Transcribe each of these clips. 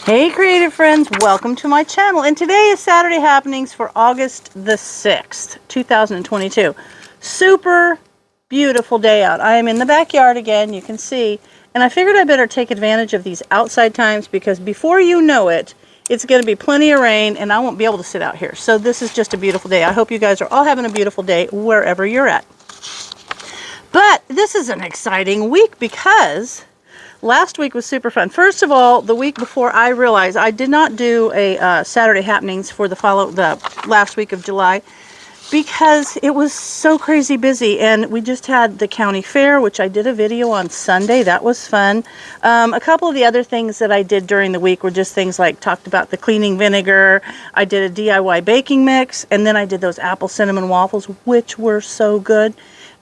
Hey creative friends, welcome to my channel, and today is Saturday happenings for August the 6th, 2022. Super beautiful day out. I am in the backyard again, you can see, and I figured I better take advantage of these outside times because before you know it, it's going to be plenty of rain and I won't be able to sit out here. So this is just a beautiful day. I hope you guys are all having a beautiful day wherever you're at. But this is an exciting week because last week was super fun. First of all, the week before, I realized I did not do a Saturday happenings for the last week of July because it was so crazy busy, and we just had the county fair, which I did a video on Sunday. That was fun. A couple of the other things that I did during the week were just things like talked about the cleaning vinegar. I did a DIY baking mix, and then I did those apple cinnamon waffles, which were so good.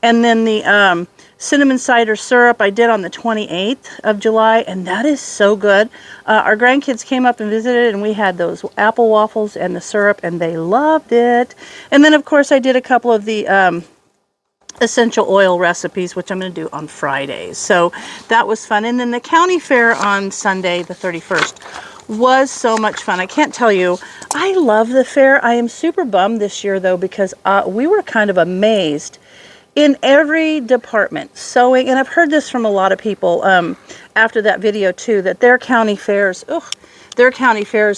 And then the cinnamon cider syrup I did on the 28th of July, and that is so good. Our grandkids came up and visited, and we had those apple waffles and the syrup, and they loved it. And then, of course, I did a couple of the essential oil recipes, which I'm going to do on Fridays. So that was fun. And then the county fair on Sunday, the 31st, was so much fun. I can't tell you. I love the fair. I am super bummed this year, though, because we were kind of amazed in every department. Sewing, and I've heard this from a lot of people after that video too, that their county fairs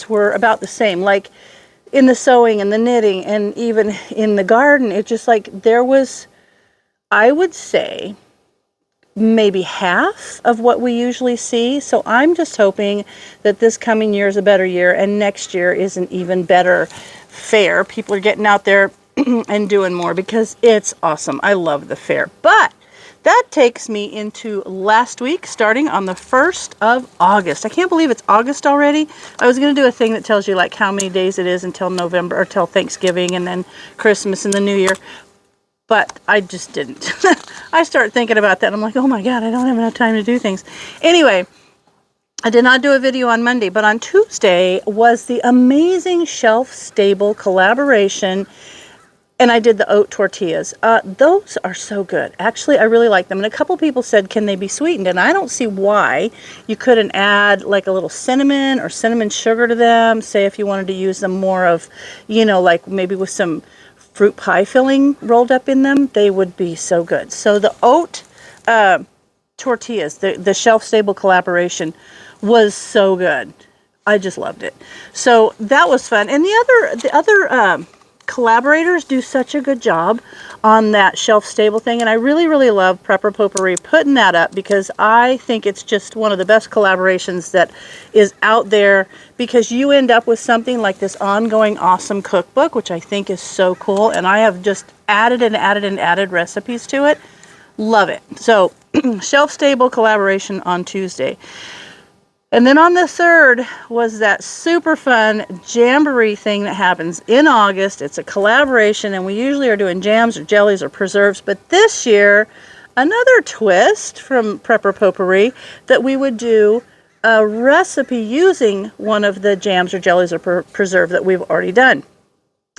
were about the same. Like in the sewing and the knitting and even in the garden, it's just like there was, I would say, maybe half of what we usually see. So I'm just hoping that this coming year is a better year and next year is an even better fair. People are getting out there and doing more because it's awesome. I love the fair. But that takes me into last week, starting on the 1st of August. I can't believe it's August already. I was going to do a thing that tells you like how many days it is until November or till Thanksgiving and then Christmas and the New Year. But I just didn't. I start thinking about that. I'm like, oh my God, I don't have enough time to do things. Anyway, I did not do a video on Monday, but on Tuesday was the amazing shelf-stable collaboration. And I did the oat tortillas. Those are so good. Actually, I really like them. And a couple people said, can they be sweetened? And I don't see why you couldn't add like a little cinnamon or cinnamon sugar to them. Say if you wanted to use them more of, you know, like maybe with some fruit pie filling rolled up in them, they would be so good. So the oat tortillas, the shelf-stable collaboration was so good. I just loved it. So that was fun. And the other collaborators do such a good job on that shelf-stable thing, and I really, really love Prepper Potpourri putting that up because I think it's just one of the best collaborations that is out there because you end up with something like this ongoing awesome cookbook, which I think is so cool, and I have just added and added and added recipes to it. Love it. So shelf-stable collaboration on Tuesday. And then on the 3rd was that super fun jamboree thing that happens in August. It's a collaboration, and we usually are doing jams or jellies or preserves. But this year, another twist from Prepper Potpourri that we would do a recipe using one of the jams or jellies or preserve that we've already done.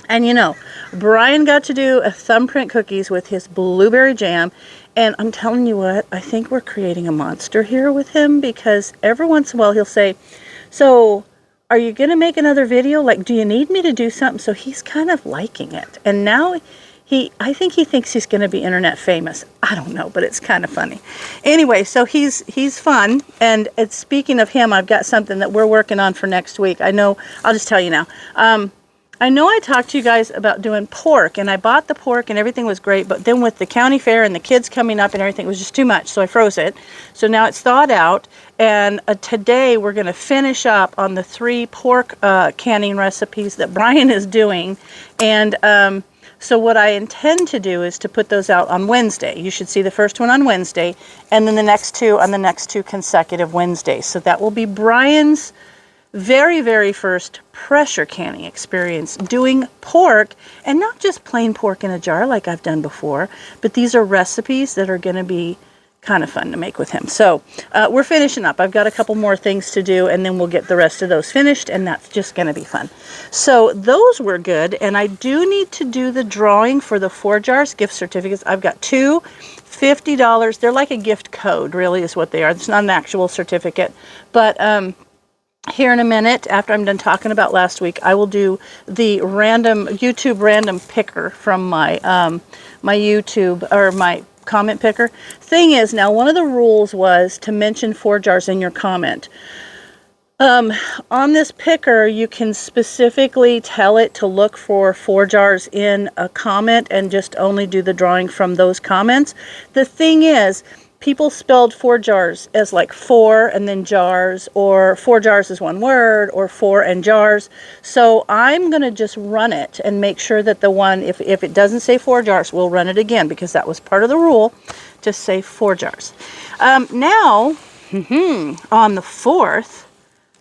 And you know, Brian got to do a thumbprint cookies with his blueberry jam. And I'm telling you what, I think we're creating a monster here with him because every once in a while he'll say, so are you going to make another video? Like, do you need me to do something? So he's kind of liking it. And now I think he thinks he's going to be internet famous. I don't know, but it's kind of funny. Anyway, so he's fun. And speaking of him, I've got something that we're working on for next week. I know, I'll just tell you now. I know I talked to you guys about doing pork, and I bought the pork and everything was great, but then with the county fair and the kids coming up and everything, it was just too much, so I froze it. So now it's thawed out, and today we're going to finish up on the 3 pork canning recipes that Brian is doing, and so what I intend to do is to put those out on Wednesday. You should see the first one on Wednesday, and then the next 2 on the next 2 consecutive Wednesdays. So that will be Brian's very, very first pressure canning experience doing pork, and not just plain pork in a jar like I've done before, but these are recipes that are going to be kind of fun to make with him. So we're finishing up. I've got a couple more things to do, and then we'll get the rest of those finished, and that's just going to be fun. So those were good, and I do need to do the drawing for the Forjars gift certificates. I've got 2 $50. They're like a gift code, really, is what they are. It's not an actual certificate, but here in a minute, after I'm done talking about last week, I will do the YouTube random picker from my my YouTube, or my comment picker. Thing is, now one of the rules was to mention Forjars in your comment. On this picker, you can specifically tell it to look for Forjars in a comment and just only do the drawing from those comments. The thing is, people spelled Forjars as like four and then jars, or Forjars is one word, or four and jars. So I'm going to just run it and make sure that the one, if it doesn't say Forjars, we'll run it again, because that was part of the rule, to say Forjars. Now, on the 4th,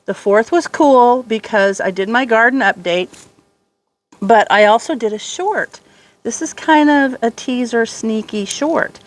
the 4th was cool because I did my garden update, but I also did a short. This is kind of a teaser, sneaky short.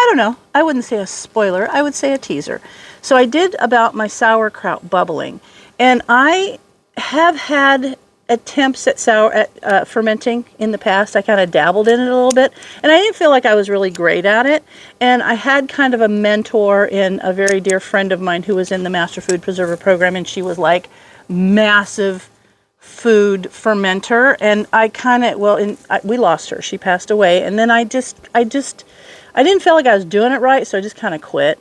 I don't know. I wouldn't say a spoiler. I would say a teaser. So I did about my sauerkraut bubbling, and I have had attempts at fermenting in the past. I kind of dabbled in it a little bit, and I didn't feel like I was really great at it. And I had kind of a mentor in a very dear friend of mine who was in the Master Food Preserver program, and she was like massive food fermenter, and I kind of, we lost her. She passed away, and then I didn't feel like I was doing it right, so I just kind of quit.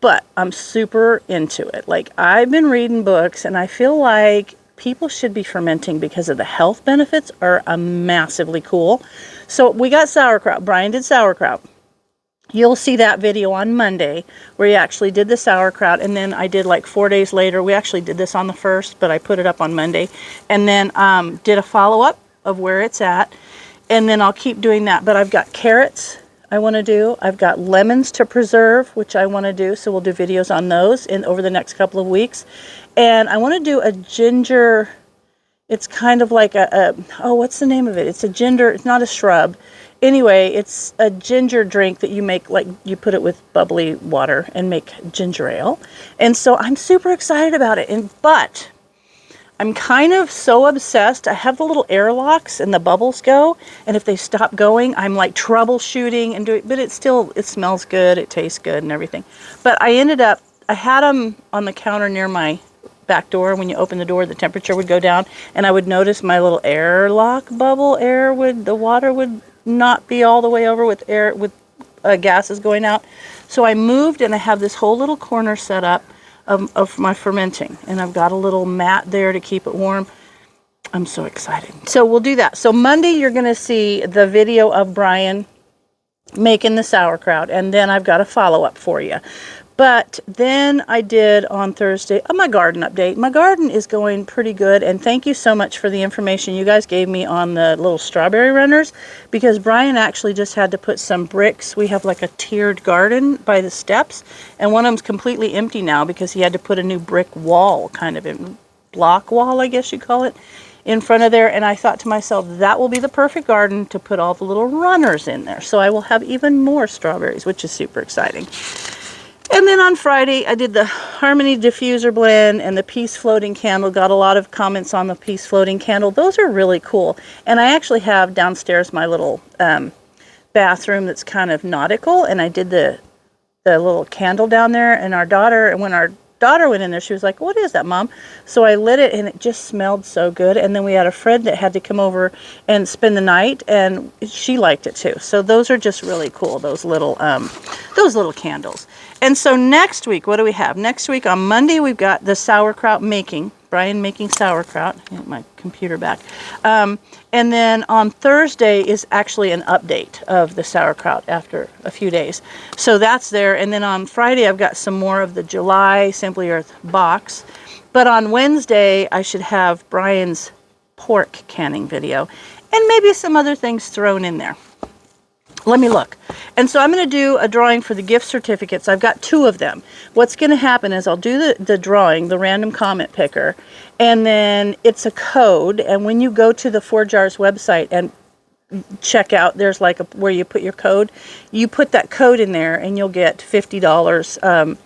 But I'm super into it. Like, I've been reading books, and I feel like people should be fermenting because of the health benefits are massively cool. So we got sauerkraut. Brian did sauerkraut. You'll see that video on Monday where he actually did the sauerkraut, and then I did like 4 days later. We actually did this on the 1st, but I put it up on Monday, and then did a follow-up of where it's at, and then I'll keep doing that. But I've got carrots I want to do. I've got lemons to preserve, which I want to do, so we'll do videos on those over the next couple of weeks. And I want to do a ginger, it's kind of like what's the name of it? It's a ginger, it's not a shrub. Anyway, it's a ginger drink that you make, like you put it with bubbly water and make ginger ale. And so I'm super excited about it. But I'm kind of so obsessed. I have the little airlocks and the bubbles go, and if they stop going, I'm like troubleshooting and doing, but it smells good, it tastes good and everything. But I had them on the counter near my back door. When you open the door, the temperature would go down, and I would notice my little airlock bubble, the water would not be all the way over with gases going out. So I moved, and I have this whole little corner set up of my fermenting, and I've got a little mat there to keep it warm. I'm so excited. So we'll do that. So Monday you're going to see the video of Brian making the sauerkraut, and then I've got a follow-up for you. But then I did on Thursday my garden update. My garden is going pretty good, and thank you so much for the information you guys gave me on the little strawberry runners, because Brian actually just had to put some bricks. We have like a tiered garden by the steps, and one of them's completely empty now because he had to put a new brick wall, kind of a block wall, I guess you call it, in front of there. And I thought to myself, that will be the perfect garden to put all the little runners in there. So I will have even more strawberries, which is super exciting. And then on Friday, I did the Harmony Diffuser Blend and the Peace Floating Candle. Got a lot of comments on the Peace Floating Candle. Those are really cool. And I actually have downstairs my little bathroom that's kind of nautical, and I did the little candle down there. And when our daughter went in there, she was like, "What is that, Mom?" So I lit it, and it just smelled so good. And then we had a friend that had to come over and spend the night, and she liked it too. So those are just really cool, those little candles. And so next week, what do we have? Next week on Monday, we've got the sauerkraut making. Brian making sauerkraut. Get my computer back. And then on Thursday is actually an update of the sauerkraut after a few days. So that's there. And then on Friday, I've got some more of the July Simply Earth box. But on Wednesday, I should have Brian's pork canning video and maybe some other things thrown in there. Let me look. And so I'm going to do a drawing for the gift certificates. I've got 2 of them. What's going to happen is I'll do the drawing, the random comment picker, and then it's a code. And when you go to the Forjars website and check out, there's like where you put your code. You put that code in there, and you'll get $50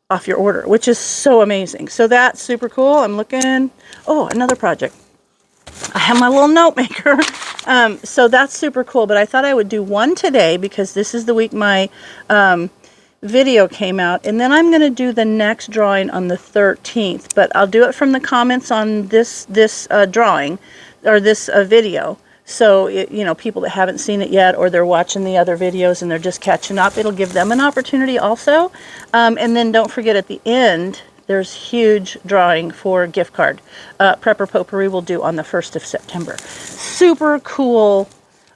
off your order, which is so amazing. So that's super cool. I'm looking. Oh, another project. I have my little note maker. So that's super cool. But I thought I would do one today because this is the week my video came out, and then I'm going to do the next drawing on the 13th, but I'll do it from the comments on this drawing, or this video. So, you know, people that haven't seen it yet, or they're watching the other videos and they're just catching up, it'll give them an opportunity also. And then don't forget, at the end, there's huge drawing for gift card. Prepper Potpourri will do on the 1st of September. Super cool.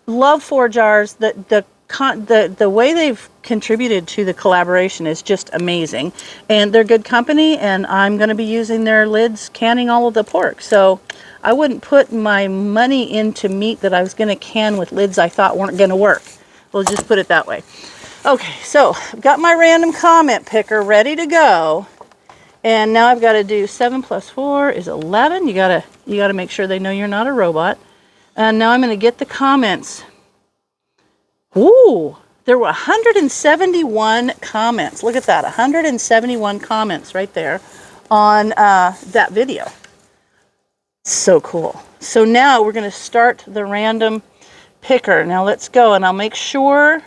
Love Forjars. The way they've contributed to the collaboration is just amazing, and they're good company, and I'm going to be using their lids canning all of the pork. So I wouldn't put my money into meat that I was going to can with lids I thought weren't going to work. We'll just put it that way. Okay, so I've got my random comment picker ready to go, and now I've got to do 7 plus 4 is 11. You gotta make sure they know you're not a robot. And now I'm going to get the comments. Ooh, there were 171 comments. Look at that, 171 comments right there on that video. So cool. So now we're going to start the random picker. Now let's go, and I'll make sure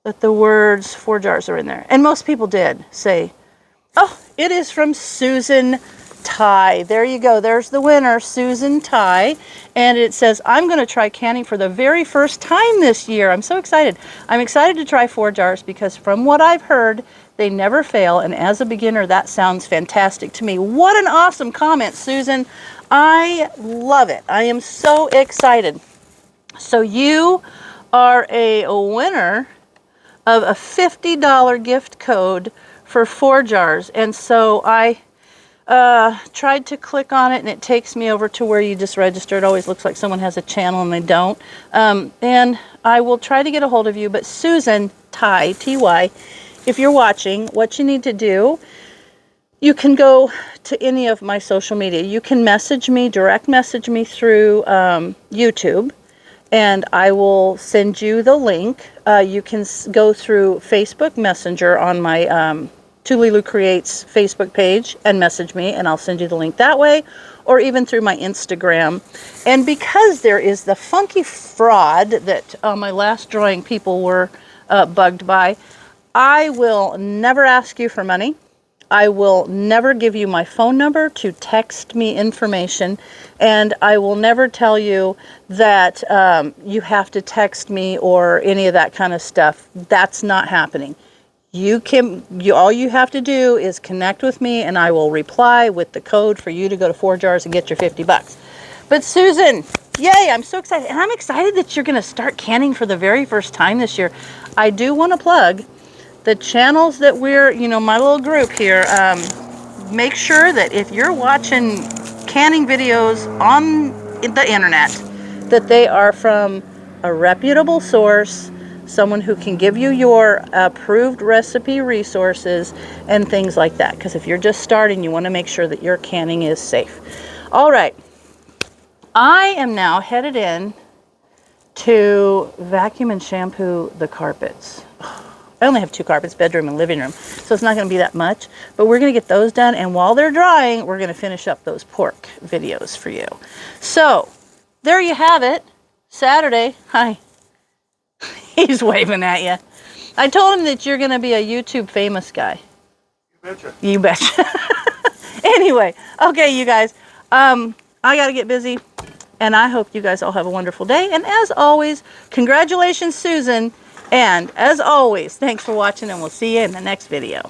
that the words Forjars are in there. And most people did say, oh, it is from Susan Ty. There you go. There's the winner, Susan Ty. And it says, I'm going to try canning for the very first time this year. I'm so excited. I'm excited to try Forjars because from what I've heard, they never fail. And as a beginner, that sounds fantastic to me. What an awesome comment, Susan. I love it. I am so excited. So you are a winner of a $50 gift code for Forjars. And so I tried to click on it, and it takes me over to where you just register. It always looks like someone has a channel and they don't. And I will try to get a hold of you. But Susan Ty, T-Y, if you're watching, what you need to do, you can go to any of my social media. You can message me, direct message me through YouTube, and I will send you the link. You can go through Facebook Messenger on my Tulilu Creates Facebook page and message me, and I'll send you the link that way, or even through my Instagram. And because there is the funky fraud that my last drawing people were bugged by, I will never ask you for money. I will never give you my phone number to text me information, and I will never tell you that you have to text me or any of that kind of stuff. That's not happening. All you have to do is connect with me, and I will reply with the code for you to go to Forjars and get your $50. But Susan, yay, I'm so excited. And I'm excited that you're going to start canning for the very first time this year. I do want to plug the channels that we're, my little group here. Make sure that if you're watching canning videos on the internet, that they are from a reputable source, someone who can give you your approved recipe resources and things like that. Because if you're just starting, you want to make sure that your canning is safe. All right. I am now headed in to vacuum and shampoo the carpets. I only have 2 carpets, bedroom and living room, so it's not going to be that much. But we're going to get those done, and while they're drying, we're going to finish up those pork videos for you. So, there you have it. Saturday. Hi. He's waving at you. I told him that you're going to be a YouTube famous guy. You betcha. You betcha. Anyway, okay, you guys. I got to get busy, and I hope you guys all have a wonderful day. And as always, congratulations, Susan. And as always, thanks for watching, and we'll see you in the next video.